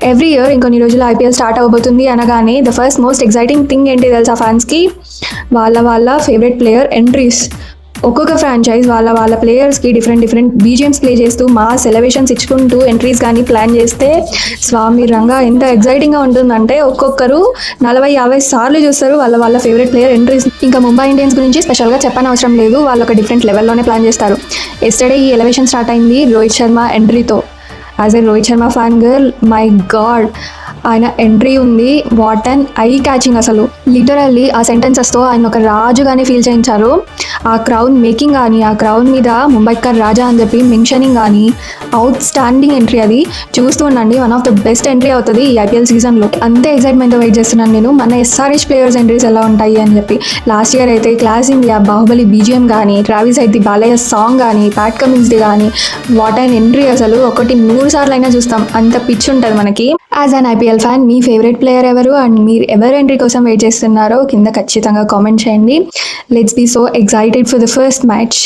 Every year ఇంకొన్ని రోజులు IPL start అవబోతుంది అనగానే the first most exciting thing ఏంటి తెలుసా ఫ్యాన్స్కి? వాళ్ళ ఫేవరెట్ ప్లేయర్ ఎంట్రీస్. ఒక్కొక్క ఫ్రాంచైజ్ వాళ్ళ ప్లేయర్స్కి డిఫరెంట్ బీజిఎమ్స్ ప్లే చేస్తూ మాస్ ఎలివేషన్స్ ఇచ్చుకుంటూ ఎంట్రీస్ కానీ ప్లాన్ చేస్తే స్వామి రంగా ఎంత ఎగ్జైటింగ్గా ఉంటుందంటే ఒక్కొక్కరు 40-50 సార్లు చూస్తారు వాళ్ళ ఫేవరెట్ ప్లేయర్ ఎంట్రీస్. ఇంకా ముంబై ఇండియన్స్ గురించి స్పెషల్గా చెప్పని అవసరం లేదు, వాళ్ళు ఒక డిఫరెంట్ లెవెల్లోనే ప్లాన్ చేస్తారు. ఎస్టర్డే ఈ ఎలివేషన్ స్టార్ట్ అయింది రోహిత్ శర్మ ఎంట్రీతో. As a Rohit Sharma fan girl, my God ఆయన ఎంట్రీ ఉంది, వాట్ అండ్ ఐ క్యాచింగ్. అసలు లిటరల్లీ ఆ సెంటెన్సెస్తో ఆయన ఒక రాజుగానే ఫీల్ చేయించారు. ఆ క్రౌన్ మేకింగ్ కానీ, ఆ క్రౌన్ మీద ముంబైకర్ రాజా అని చెప్పి మెన్షనింగ్ కానీ అవుట్ స్టాండింగ్ ఎంట్రీ. అది చూస్తూ ఉండండి, one of the best entry అవుతుంది ఈ ఐపీఎల్ సీజన్లో. అంతే ఎక్సైట్మెంట్తో వెయిట్ చేస్తున్నాను నేను మన ఎస్ఆర్హెచ్ ప్లేయర్స్ ఎంట్రీస్ ఎలా ఉంటాయి అని చెప్పి. లాస్ట్ ఇయర్ అయితే క్లాస్ ఇండియా బాహుబలి బీజిఎం కానీ, ట్రావిస్ అయితే బాలయ్య సాంగ్ కానీ, ప్యాట్ కమిన్స్ది కానీ, వాట్ అండ్ ఎంట్రీ. అసలు ఒకటి 100 సార్లు అయినా చూస్తాం, అంత పిచ్ ఉంటుంది మనకి. As an IPL fan me favourite player ఎవరు అండ్ మీరు ఎవరు ఎంట్రీ కోసం వెయిట్ చేస్తున్నారో కింద ఖచ్చితంగా కామెంట్ చేయండి. Let's be so excited for the first match.